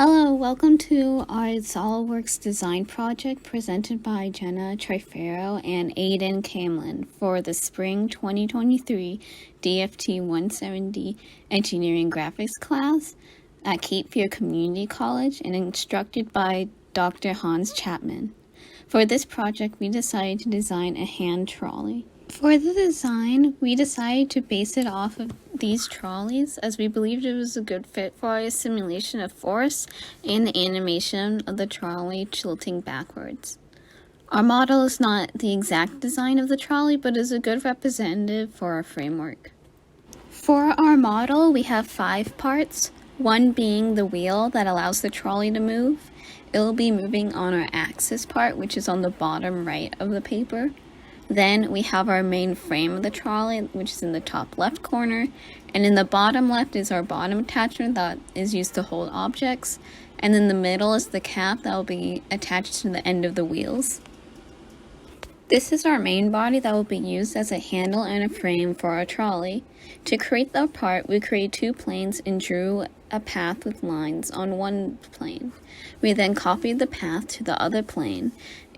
Hello, welcome to our SOLIDWORKS design project presented by Jenna and Aiden Camlin for the Spring 2023 DFT 170 Engineering Graphics class at Cape Fear Community College and instructed by Dr. Hans Chapman. For this project, we decided to design a hand trolley. For the design, we decided to base it off of these trolleys as we believed it was a good fit for our simulation of force and the animation of the trolley tilting backwards. Our model is not the exact design of the trolley, but is a good representative for our framework. For our model, we have 5 parts, one being the wheel that allows the trolley to move. It will be moving on our axis part, which is on the bottom right of the paper. Then we have our main frame of the trolley, which is in the top left corner, and in the bottom left is our bottom attachment that is used to hold objects, and in the middle is the cap that will be attached to the end of the wheels. This is our main body that will be used as a handle and a frame for our trolley. To create the part, we created 2 planes and drew a path with lines on one plane. We then copied the path to the other plane,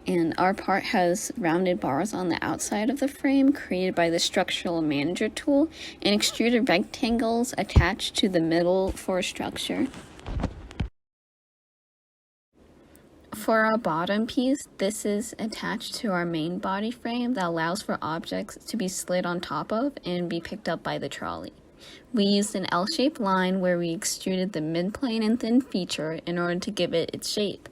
and our part has rounded bars on the outside of the frame created by the Structural Manager tool and extruded rectangles attached to the middle for structure. For our bottom piece, this is attached to our main body frame that allows for objects to be slid on top of and be picked up by the trolley. We used an L-shaped line where we extruded the midplane and thin feature in order to give it its shape.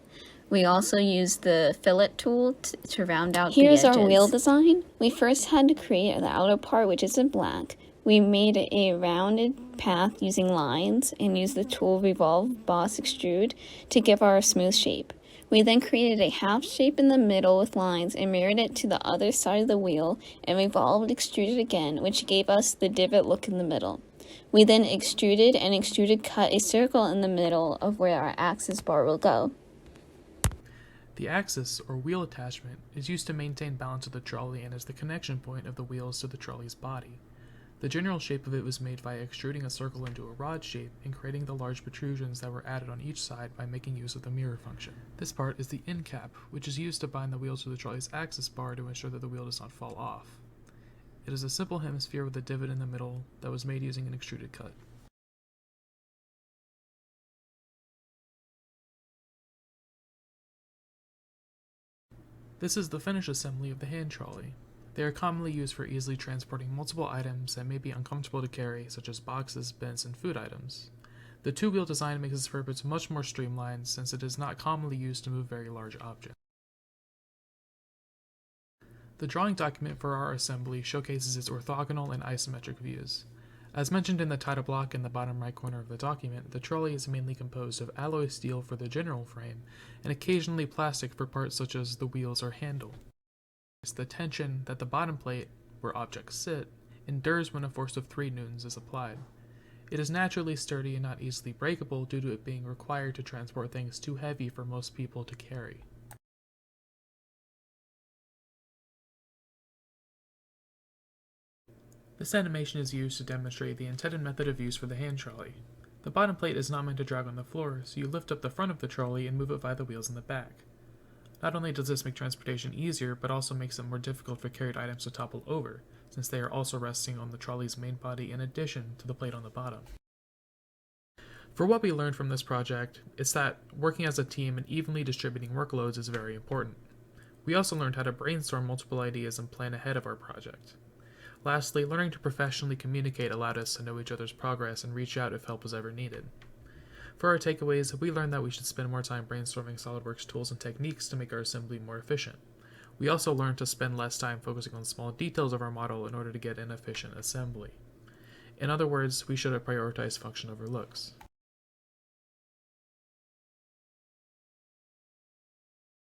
We also used the fillet tool to round out the edges. Here's our wheel design. We first had to create the outer part, which is in black. We made a rounded path using lines and used the tool Revolve Boss Extrude to give our smooth shape. We then created a half shape in the middle with lines and mirrored it to the other side of the wheel and revolved extruded again, which gave us the divot look in the middle. We then extruded cut a circle in the middle of where our axis bar will go. The axis, or wheel attachment, is used to maintain balance of the trolley and is the connection point of the wheels to the trolley's body. The general shape of it was made by extruding a circle into a rod shape and creating the large protrusions that were added on each side by making use of the mirror function. This part is the end cap, which is used to bind the wheels to the trolley's axis bar to ensure that the wheel does not fall off. It is a simple hemisphere with a divot in the middle that was made using an extruded cut. This is the finished assembly of the hand trolley. They are commonly used for easily transporting multiple items that may be uncomfortable to carry, such as boxes, bins, and food items. The 2-wheel design makes this purpose much more streamlined since it is not commonly used to move very large objects. The drawing document for our assembly showcases its orthogonal and isometric views. As mentioned in the title block in the bottom right corner of the document, the trolley is mainly composed of alloy steel for the general frame, and occasionally plastic for parts such as the wheels or handle. The tension that the bottom plate, where objects sit, endures when a force of 3 newtons is applied. It is naturally sturdy and not easily breakable due to it being required to transport things too heavy for most people to carry. This animation is used to demonstrate the intended method of use for the hand trolley. The bottom plate is not meant to drag on the floor, so you lift up the front of the trolley and move it via the wheels in the back. Not only does this make transportation easier, but also makes it more difficult for carried items to topple over, since they are also resting on the trolley's main body in addition to the plate on the bottom. For what we learned from this project, it's that working as a team and evenly distributing workloads is very important. We also learned how to brainstorm multiple ideas and plan ahead of our project. Lastly, learning to professionally communicate allowed us to know each other's progress and reach out if help was ever needed. For our takeaways, we learned that we should spend more time brainstorming SOLIDWORKS tools and techniques to make our assembly more efficient. We also learned to spend less time focusing on small details of our model in order to get an efficient assembly. In other words, we should have prioritized function over looks.